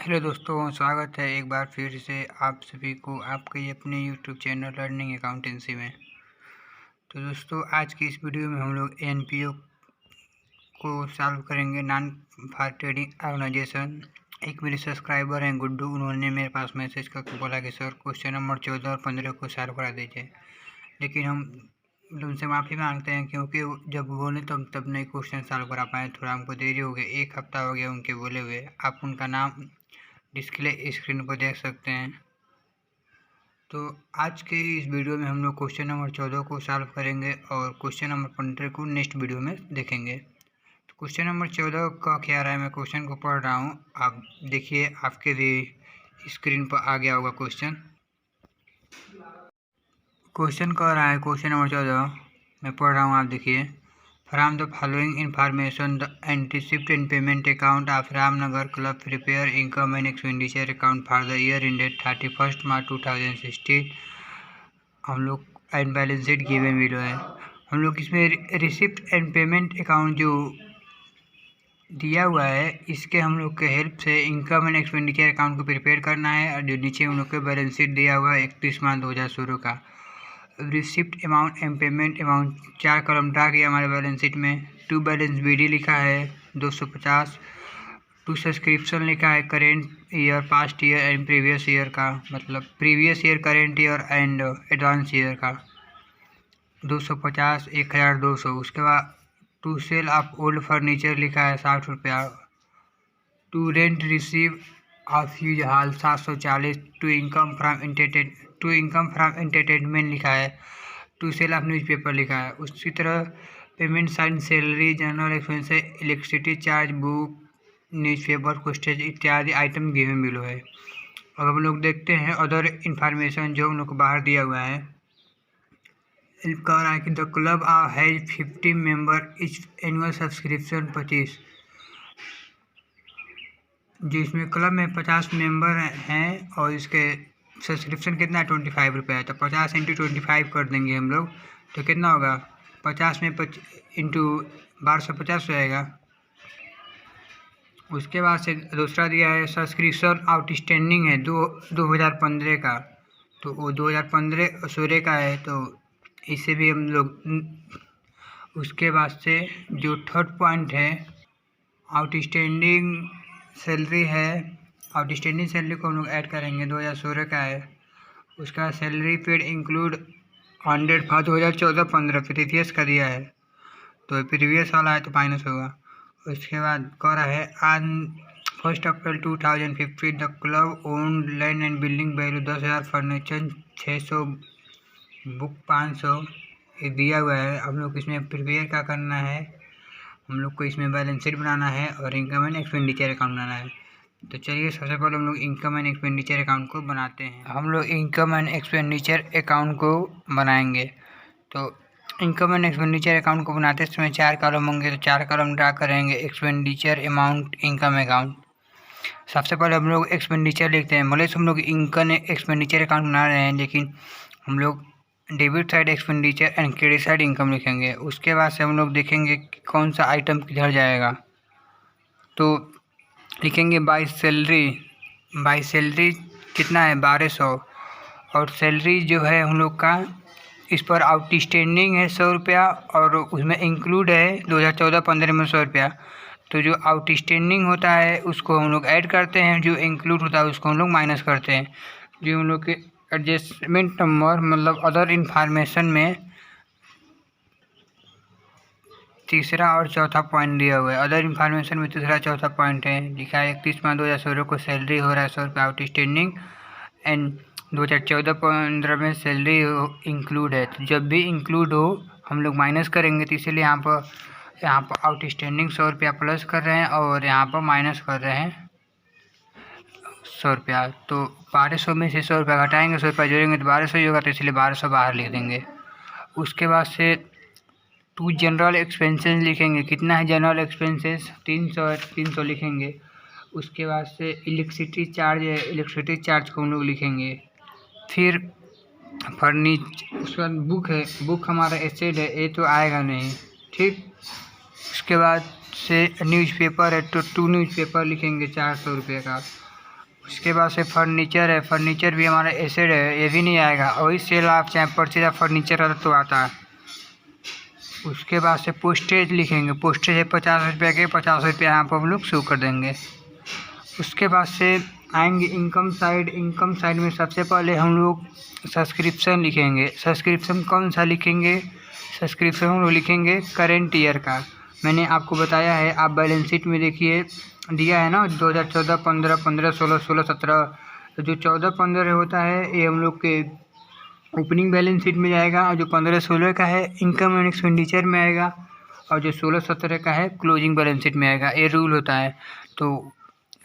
Hello दोस्तों, स्वागत है एक बार फिर से आप सभी को आपके अपने यूट्यूब चैनल लर्निंग अकाउंटेंसी में। तो दोस्तों, आज की इस वीडियो में हम लोग एनपीओ को सॉल्व करेंगे, नॉन फॉर ट्रेडिंग ऑर्गेनाइजेशन। एक मेरे सब्सक्राइबर हैं गुड्डू, उन्होंने मेरे पास मैसेज करके बोला कि सर क्वेश्चन नंबर 14 और 15 को सॉल्व करा दीजिए। लेकिन हम उनसे माफ़ी मांगते हैं क्योंकि जब बोले तो हम तब नहीं क्वेश्चन सॉल्व करा पाए। थोड़ा हमको देरी हो गई, एक हफ्ता हो गया उनके बोले हुए। आप उनका नाम डिस्प्ले स्क्रीन पर देख सकते हैं। तो आज के इस वीडियो में हम लोग क्वेश्चन नंबर 14 को सॉल्व करेंगे और क्वेश्चन नंबर 15 को नेक्स्ट वीडियो में देखेंगे। तो क्वेश्चन नंबर 14 का क्या रहा है, मैं क्वेश्चन को पढ़ रहा हूँ, आप देखिए, आपके भी स्क्रीन पर आ गया होगा क्वेश्चन। क्वेश्चन कह रहा है, क्वेश्चन नंबर 14 मैं पढ़ रहा हूँ, आप देखिए। From the following information the receipt and payment account of Ramnagar club prepare income and expenditure account for the year ended 31 March 2016। हम लोग and balance sheet given below है। हम लोग इसमें रिसिप्ट एंड पेमेंट अकाउंट जो दिया हुआ है, इसके हम लोग के हेल्प से इनकम एंड एक्सपेंडिचर अकाउंट को प्रिपेयर करना है। और जो नीचे हम लोग के बैलेंस शीट दिया हुआ है 31 मार्च 2016 का। Receipt amount and payment amount 4 column draw किया हमारे बैलेंस शीट में। टू बैलेंस बीडी लिखा है 250। टू सब्सक्रिप्शन लिखा है current year, past year and previous year का, मतलब previous year, current year and advance year का 250, 1200। उसके बाद to sale of old furniture लिखा है 60 रुपया। To rent receive of use hall 740। To income from entertainment लिखा है। टू सेल ऑफ न्यूज़पेपर लिखा है। उसी तरह payment sign salary, general expenses, electricity charge, book, newspaper, postage इत्यादि आइटम गिवन बिलो है। अब हम लोग देखते हैं अदर इंफॉर्मेशन जो हम लोग को बाहर दिया हुआ है। कह रहा है कि the club has 50 member, etch annual subscription 25। जिसमें क्लब में 50 मेंबर हैं और इसके सब्सक्रिप्शन कितना है 25 रुपये है। तो 50 इंटू 25 कर देंगे हम लोग, तो कितना होगा 50 में इंटू 1250 रहेगा। उसके बाद से दूसरा दिया है सब्सक्रिप्शन आउटस्टैंडिंग है 2015 का, तो वो 2015-16 का है, तो इससे भी हम लोग। उसके बाद से जो थर्ड पॉइंट है आउटस्टैंडिंग सैलरी है, आउटस्टैंडिंग सैलरी को हम लोग ऐड करेंगे, 2016 का है। उसका salary paid include 100 for 2014-15 previous का दिया है, तो प्रीवियस वाला है तो माइनस होगा। उसके बाद कह रहा है on 1 April 2015 the club own land and building value 10,000, furniture 600, book 500, ये दिया हुआ है। हम लोग इसमें प्रिपेयर क्या करना है, हम लोग को इसमें बैलेंस शीट बनाना है और इनकम एंड एक्सपेंडिचर अकाउंट बनाना है। तो चलिए सबसे पहले हम लोग इनकम एंड एक्सपेंडिचर अकाउंट को बनाते हैं। हम लोग इनकम एंड एक्सपेंडिचर अकाउंट को बनाएंगे। तो इनकम एंड एक्सपेंडिचर अकाउंट को बनाते समय 4 कॉलम होंगे, तो 4 कॉलम ड्रा करेंगे। Expenditure, amount, income account. सबसे पहले हम लोग एक्सपेंडिचर लिखते हैं। भले हम लोग इनकम एक्सपेंडिचर अकाउंट बना रहे हैं, लेकिन हम लोग debit side expenditure and credit side income लिखेंगे। उसके बाद से हम लोग देखेंगे कि कौन सा आइटम किधर जाएगा, तो लिखेंगे बाई सैलरी। बाई सैलरी कितना है 1200, और सैलरी जो है हम लोग का, इस पर आउटस्टैंडिंग है 100 रुपया और उसमें इंक्लूड है 2014-15 में 100 रुपया। तो जो आउटस्टैंडिंग होता है उसको हम लोग ऐड करते हैं, जो इंक्लूड होता है उसको हम लोग माइनस करते हैं। जो हम लोग के एडजस्टमेंट नंबर, मतलब अदर इन्फॉर्मेशन में तीसरा और चौथा पॉइंट दिया हुआ है। अदर इन्फॉर्मेशन में तीसरा चौथा पॉइंट है, लिखा है 31 मार्च 2016 को सैलरी हो रहा है 100 रुपये आउटस्टैंडिंग, एंड 2014-15 में सैलरी इंक्लूड है। तो जब भी इंक्लूड हो हम लोग माइनस करेंगे, तो इसीलिए यहाँ पर आउटस्टैंडिंग 100 रुपया प्लस कर रहे हैं और यहाँ पर माइनस कर रहे हैं 100 रुपया। तो 1200 में से 100 रुपया घटाएंगे, 100 रुपया जोड़ेंगे तो 1200 ही होगा, तो इसलिए 1200 बाहर लिख देंगे। उसके बाद से टू जनरल एक्सपेंसेस लिखेंगे। कितना है जनरल एक्सपेंसेस 300 लिखेंगे। उसके बाद से इलेक्ट्रिसिटी चार्ज है, इलेक्ट्रिसिटी चार्ज को हम लोग लिखेंगे। फिर उसके बाद बुक है, बुक हमारा एसेट है, ये तो आएगा नहीं, ठीक। उसके बाद से न्यूज़पेपर है, तो 2 न्यूज़पेपर लिखेंगे 400 रुपये का। उसके बाद से फर्नीचर है, फर्नीचर भी हमारा एसेड है, ये भी नहीं आएगा। और वही सेल आप चाहे परचेज ऑफ फर्नीचर आता तो आता है। उसके बाद से पोस्टेज लिखेंगे, पोस्टेज है 50 रुपये के, 50 रुपये यहाँ पर हम लोग शो कर देंगे। उसके बाद से आएंगे इनकम साइड। इनकम साइड में सबसे पहले हम लोग सब्सक्रिप्शन लिखेंगे। सब्सक्रिप्शन कौन सा लिखेंगे? सब्सक्रिप्शन हम लोग लिखेंगे करेंट ईयर का। मैंने आपको बताया है, आप बैलेंस शीट में देखिए दिया है ना 2014, 15, 15, 16, 16, 17। तो जो 14, 15 होता है ये हम लोग के ओपनिंग बैलेंस शीट में जाएगा, और जो 15, 16 का है इनकम एंड एक्सपेंडिचर में आएगा, और जो 16, 17 का है क्लोजिंग बैलेंस शीट में आएगा। ये रूल होता है। तो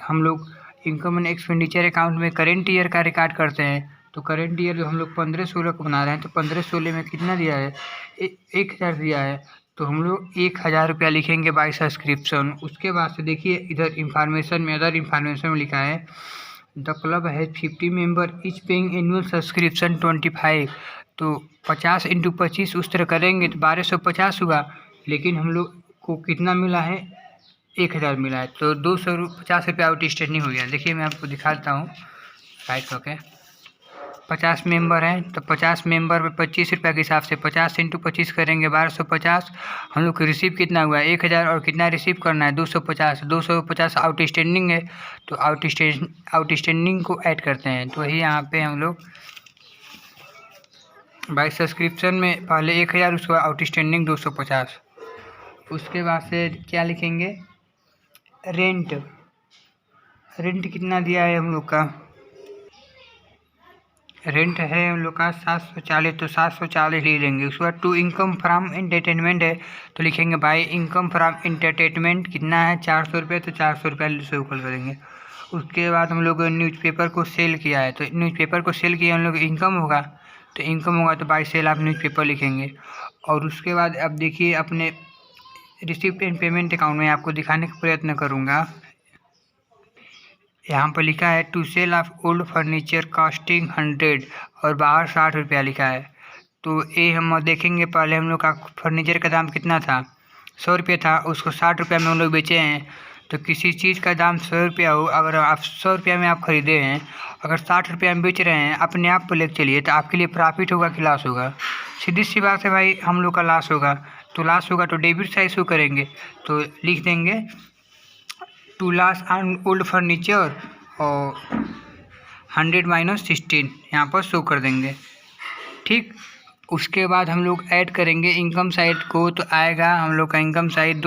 हम लोग इनकम एंड एक्सपेंडिचर अकाउंट में करेंट ईयर का रिकॉर्ड करते हैं। तो करेंट ईयर जो हम लोग 15, 16 को बना रहे हैं, तो 15, 16 में कितना दिया है? 1000 दिया है। तो हम लोग 1000 रुपया लिखेंगे बाय सब्सक्रिप्शन। उसके बाद से देखिए इधर इंफॉर्मेशन में, अदर इंफॉर्मेशन में लिखा है द क्लब है 50 member etch paying annual subscription 25। तो 50 × 25 उस तरह करेंगे तो 1250 हुआ। लेकिन हम लोग को कितना मिला है? 1000 मिला है। तो 250 रुपया आउटस्टैंडिंग हो गया। देखिए मैं आपको दिखाता हूँ राइट होके। 50 मेंबर हैं तो 50 मेंबर में 25 रुपये के हिसाब से 50 × 25 करेंगे 1250। हम लोग को रिसीव कितना हुआ? 1000। और कितना रिसीव करना है? 250। 250 आउटस्टैंडिंग है, तो आउटस्टैंडिंग को ऐड करते हैं। तो वही यहाँ पे हम लोग बाय सब्सक्रिप्शन में पहले 1000, उसके बाद आउटस्टैंडिंग 250। उसके बाद से क्या लिखेंगे? रेंट। रेंट कितना दिया है हम लोग का? रेंट है हम लोग का 740, तो 740 ले लेंगे। उसके बाद टू इनकम फ्रॉम एंटरटेनमेंट है, तो लिखेंगे बाय इनकम फ्रॉम एंटरटेनमेंट कितना है? 400 रुपये, तो 400 रुपया शो कर देंगे। उसके बाद हम लोग न्यूज़पेपर को सेल किया है, तो न्यूज़पेपर को सेल किया हम लोग इनकम होगा, तो इनकम होगा तो बाय सेल आप न्यूज़पेपर लिखेंगे। और उसके बाद अब देखिए अपने रिसिप्ट एंड पेमेंट अकाउंट में आपको दिखाने का प्रयत्न करूँगा। यहाँ पर लिखा है to sale of old furniture costing 100 और बाहर 60 रुपया लिखा है। तो ये हम देखेंगे पहले हम लोग का फर्नीचर का दाम कितना था? 100 रुपये था, उसको 60 रुपया में हम लोग बेचे हैं। तो किसी चीज़ का दाम 100 रुपया हो, अगर आप 100 रुपया में आप ख़रीदे हैं, अगर 60 रुपया में बेच रहे हैं, अपने आप पर लेकर चलिए, तो आपके लिए प्रॉफिट होगा कि लॉस होगा? सीधी सी बात है भाई, हम लोग का लॉस होगा। तो लॉस होगा तो डेबिट साइड शो करेंगे, तो लिख देंगे to loss on old furniture और 100 - 16 यहाँ पर शो कर देंगे। ठीक। उसके बाद हम लोग ऐड करेंगे इनकम साइड को, तो आएगा हम लोग का इनकम साइड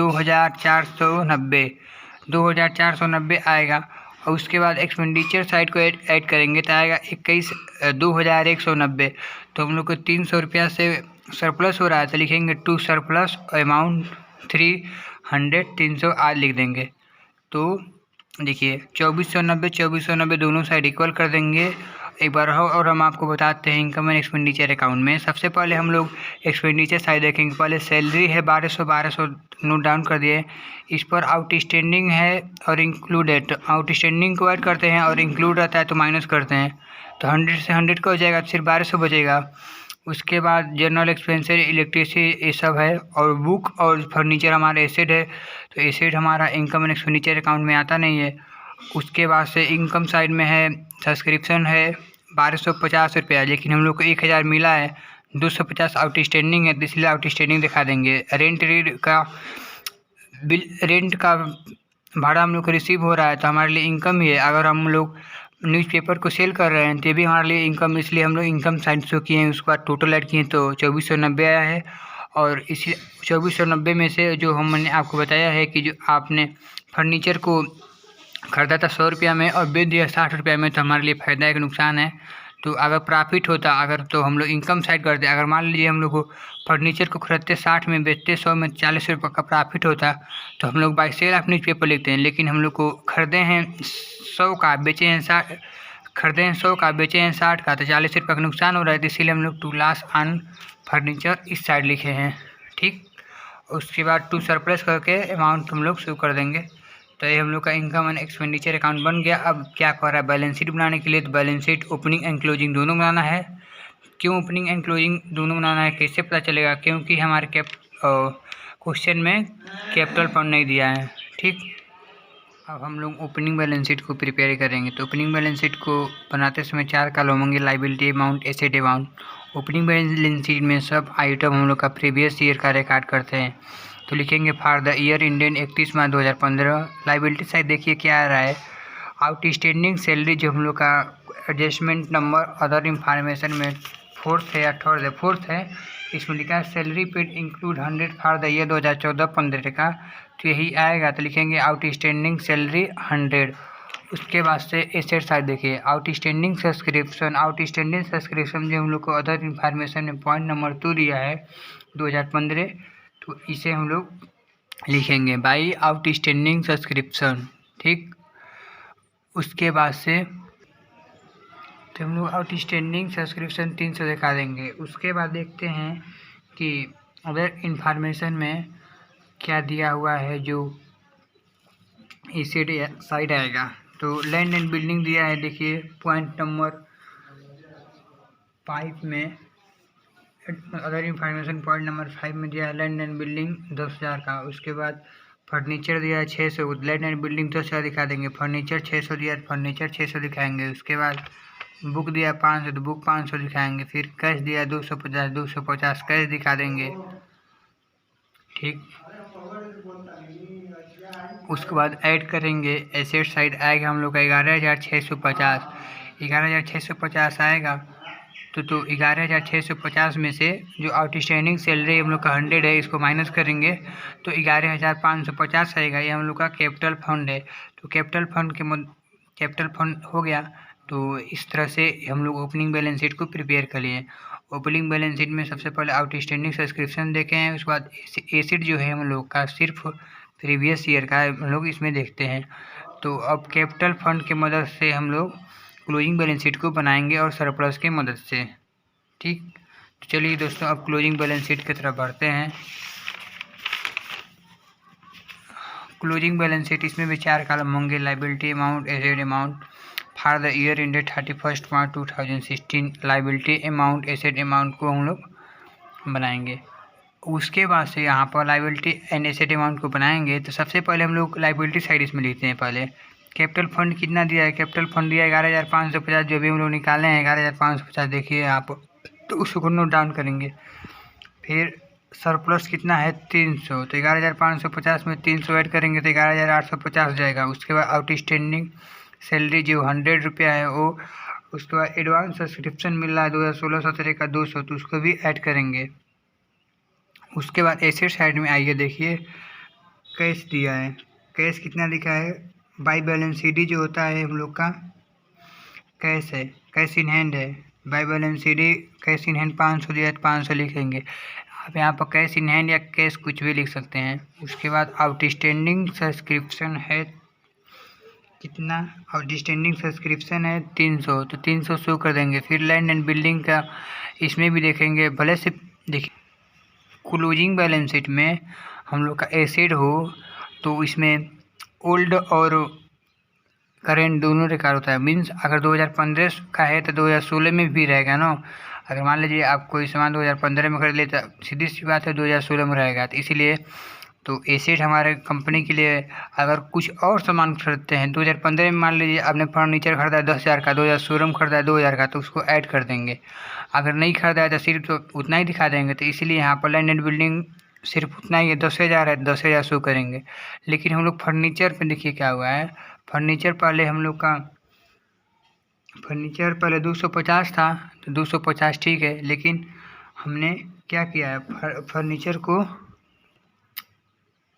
2490 आएगा। और उसके बाद एक्सपेंडिचर साइड को ऐड करेंगे तो आएगा 2190। तो हम लोग को 300 रुपया से सरप्लस हो रहा है, तो लिखेंगे टू सरप्लस अमाउंट 300 आज लिख देंगे। तो देखिए 2490 दोनों साइड इक्वल कर देंगे। एक बार और हम आपको बताते हैं इनकम एंड एक्सपेंडिचर अकाउंट में। सबसे पहले हम लोग एक्सपेंडिचर साइड देखेंगे। पहले सैलरी है 1200 नोट डाउन कर दिए। इस पर आउटस्टैंडिंग है और इंक्लूडेड, तो आउटस्टैंडिंग को ऐड करते हैं और इंक्लूड रहता है तो माइनस करते हैं। तो 100 से 100 का हो जाएगा, सिर्फ 1200 बचेगा। उसके बाद जनरल एक्सपेंसर, इलेक्ट्रिसिटी, ये सब है। और बुक और फर्नीचर हमारा एसेड है, तो एसेड हमारा इनकम एंड एक्सपेंडिचर अकाउंट में आता नहीं है। उसके बाद से इनकम साइड में है सब्सक्रिप्शन है 1250 रुपया, लेकिन हम लोग को 1000 मिला है, 250 आउटस्टैंडिंग है, तो इसलिए आउटस्टैंडिंग दिखा देंगे। रेंट का भाड़ा हम लोग को रिसीव हो रहा है, तो हमारे लिए इनकम ही है। अगर हम लोग न्यूज़पेपर को सेल कर रहे हैं तो भी हमारे लिए इनकम, इसलिए हम लोग इनकम साइड शो किए हैं। उसके बाद टोटल ऐड किए तो 2490 आया है। और इसी 2490 में से जो हमने आपको बताया है कि जो आपने फर्नीचर को ख़रीदा था 100 रुपया में और बेच दिया 60 रुपया में, तो हमारे लिए फ़ायदा है कि नुकसान है? तो अगर प्रॉफिट होता, अगर तो हम लोग इनकम साइड करते। अगर मान लीजिए हम लोग को फर्नीचर को खरीदते 60 में, बेचते 100 में, 40 रुपये का प्रॉफिट होता, तो हम लोग बाय सेल ऑफ न्यूज़पेपर लिखते हैं। लेकिन हम लोग को खरीदे हैं 100 का, बेचे हैं 60, खरीदे हैं 100 का, बेचे हैं 60 का, तो 40 रुपये का नुकसान हो रहा है। तो इसीलिए हम लोग टू लॉस ऑन फर्नीचर इस साइड लिखे हैं। ठीक। उसके बाद टू सरप्लस करके अमाउंट हम लोग शो कर देंगे। तो ये हम लोग का इनकम एंड एक्सपेंडिचर अकाउंट बन गया। अब क्या कर रहा है बैलेंस शीट बनाने के लिए? तो balance sheet opening and closing दोनों बनाना है। क्यों ओपनिंग एंड क्लोजिंग दोनों बनाना है, कैसे पता चलेगा? क्योंकि हमारे क्वेश्चन में कैपिटल फंड नहीं दिया है। ठीक। अब हम लोग ओपनिंग बैलेंस शीट को प्रिपेयर करेंगे। तो ओपनिंग बैलेंस शीट को बनाते समय 4 कॉलम होंगे, liability amount, asset amount. Opening balance sheet में सब आइटम हम लोग का प्रीवियस ईयर का रिकॉर्ड करते हैं। तो लिखेंगे for the year ended 31 March 2015। Liability side देखिए क्या आ रहा है, आउटस्टैंडिंग सैलरी जो हम लोग का एडजस्टमेंट नंबर अदर इंफॉर्मेशन में फोर्थ है या थर्ड है, फोर्थ है, इसमें लिखा है salary paid include 100 for the year 2014-15 का, तो यही आएगा। तो लिखेंगे आउटस्टैंडिंग सैलरी 100। उसके बाद से एसेट साइड देखिए, आउटस्टैंडिंग सब्सक्रिप्शन, आउटस्टैंडिंग सब्सक्रिप्शन जो हम लोग को अदर इंफॉर्मेशन में पॉइंट नंबर 2 दिया है 2015, तो इसे हम लोग लिखेंगे बाई आउटस्टैंडिंग सब्सक्रिप्शन, ठीक। उसके बाद से तो हम लोग आउटस्टैंडिंग सब्सक्रिप्शन 300 दिखा देंगे। उसके बाद देखते हैं कि अदर इंफॉर्मेशन में क्या दिया हुआ है जो एसेट साइड आएगा। तो लैंड एंड बिल्डिंग दिया है, देखिए पॉइंट नंबर 5 में, अदर इंफॉर्मेशन पॉइंट नंबर 5 में दिया है लैंड एंड बिल्डिंग 10,000 का। उसके बाद फर्नीचर दिया है 600, लैंड एंड बिल्डिंग 10,000 दिखा देंगे, फर्नीचर 600 दिया है, फर्नीचर 600 दिखाएंगे। उसके बाद बुक दिया 500, तो बुक 500 दिखाएंगे। फिर कैश दिया 250, 250 कैश दिखा देंगे, ठीक। उसके बाद ऐड करेंगे, एसेट साइड आएगा हम लोग का 11,650, 11,650 आएगा। तो 11,650 में से जो आउटस्टैंडिंग सैलरी हम लोग का 100 है, इसको माइनस करेंगे तो 11,550 आएगा। ये हम लोग का कैपिटल फंड है। तो कैपिटल फंड हो गया। तो इस तरह से हम लोग ओपनिंग बैलेंस शीट को प्रिपेयर कर लिए। ओपनिंग बैलेंस शीट में सबसे पहले आउटस्टैंडिंग सब्सक्रिप्शन देखे हैं, उसके बाद एसेट जो है हम लोग का सिर्फ प्रीवियस ईयर का हम लोग इसमें देखते हैं। तो अब कैपिटल फंड की मदद से हम लोग क्लोजिंग बैलेंस शीट को बनाएंगे और सरप्लस की मदद से, ठीक। तो चलिए दोस्तों, अब क्लोजिंग बैलेंस शीट की तरफ बढ़ते हैं। क्लोजिंग बैलेंस शीट इसमें भी 4 कॉलम होंगे, liability amount, asset amount for the year ended 31 March 2016। Liability amount, asset amount को हम लोग बनाएंगे। उसके बाद से यहाँ पर लायबिलिटी एंड एसेट अमाउंट को बनाएंगे। तो सबसे पहले हम लोग लायबिलिटी साइड इसमें लिखते हैं। पहले कैपिटल फंड कितना दिया है, कैपिटल फंड दिया है 11,550, जो भी हम लोग निकाले हैं 11,550 देखिए आप, तो उसको नोट डाउन करेंगे। फिर सरप्लस कितना है 300, तो 11,550 में 300 ऐड करेंगे तो 11,850 जाएगा। उसके बाद आउटस्टैंडिंग सैलरी जो 100 रुपया है वो, उसके बाद एडवांस सब्सक्रिप्शन मिल रहा है 2016-17 का 200, तो उसको भी ऐड करेंगे। उसके बाद एसेट साइड में आइए, देखिए कैश दिया है, कैश कितना दिखा है, बाई बैलेंस सीडी जो होता है हम लोग का कैश है, कैश इन हैंड है, by balance CD cash in hand 500 दिया है तो 500 लिखेंगे। आप यहाँ पर कैश इन हैंड या कैश कुछ भी लिख सकते हैं। उसके बाद आउटस्टैंडिंग सब्सक्रिप्शन है कितना, आउटस्टैंडिंग सब्सक्रिप्शन है 300, तो 300 शो कर देंगे। फिर लैंड एंड बिल्डिंग का इसमें भी देखेंगे, भले से देखिए क्लोजिंग बैलेंस शीट में हम लोग का एसेट हो तो इसमें ओल्ड और करेंट दोनों रिकॉर्ड होता है। मीन्स अगर 2015 का है तो 2016 में भी रहेगा ना। अगर मान लीजिए आप कोई सामान 2015 में खरीद लेते, सीधी सी बात है 2016 में रहेगा। तो इसीलिए तो एसेट हमारे कंपनी के लिए, अगर कुछ और सामान खरीदते हैं 2015 में, मान लीजिए आपने फर्नीचर खरीदा है 10,000 का, 2016 में खरीदा है 2,000 का, तो उसको ऐड कर देंगे। अगर नहीं खरीदा है तो सिर्फ तो उतना ही दिखा देंगे। तो इसीलिए यहाँ पर लैंड एंड बिल्डिंग सिर्फ उतना ही है, 10,000 है, 10,000 शो करेंगे। लेकिन हम लोग फर्नीचर पे देखिए क्या हुआ है, फर्नीचर पहले हम लोग का फर्नीचर पहले 250 था, तो 250 ठीक है, लेकिन हमने क्या किया है, फर्नीचर को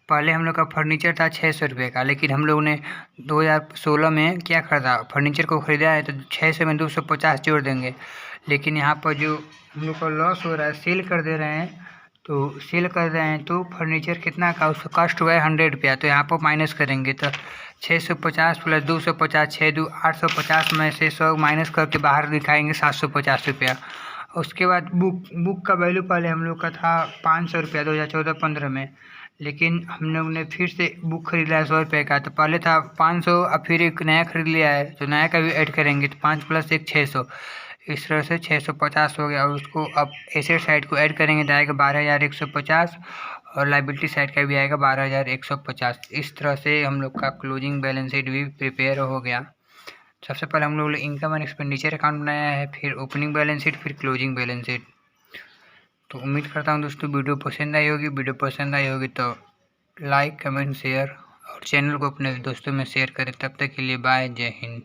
पहले हम लोग का फर्नीचर था 600 रुपये का, लेकिन हम लोग ने 2016 में क्या खरीदा, फर्नीचर को ख़रीदा है, तो 600 में 250 जोड़ देंगे। लेकिन यहाँ पर जो हम लोग का लॉस हो रहा है, सेल कर दे रहे हैं, तो सेल कर रहे हैं तो फर्नीचर कितना का, उसका कॉस्ट हुआ है 100 रुपया, तो यहाँ पर माइनस करेंगे। तो 650 प्लस 250, 6 2 850 में से 100 माइनस करके बाहर दिखाएंगे 750 रुपया। उसके बाद बुक का वैल्यू पहले हम लोग का था 500 रुपया 2014-15 में, लेकिन हम लोग ने फिर से बुक खरीदा है 100 रुपये का। तो पहले था 500, अब फिर एक नया खरीद लिया है, तो नया का भी ऐड करेंगे, तो 5 + 1 600, इस तरह से 650 हो गया। और उसको अब एसेट साइड को ऐड करेंगे तो आएगा 12,150 और लाइबिलिटी साइड का भी आएगा 12,150। इस तरह से हम लोग का क्लोजिंग बैलेंस शीट भी प्रिपेयर हो गया। सबसे पहले हम लोग ने इनकम एंड एक्सपेंडिचर अकाउंट बनाया है, फिर ओपनिंग बैलेंस शीट, फिर क्लोजिंग बैलेंस शीट। तो उम्मीद करता हूँ दोस्तों वीडियो पसंद आई होगी। वीडियो पसंद आई होगी तो लाइक, कमेंट, शेयर और चैनल को अपने दोस्तों में शेयर करें। तब तक के लिए बाय, जय हिंद।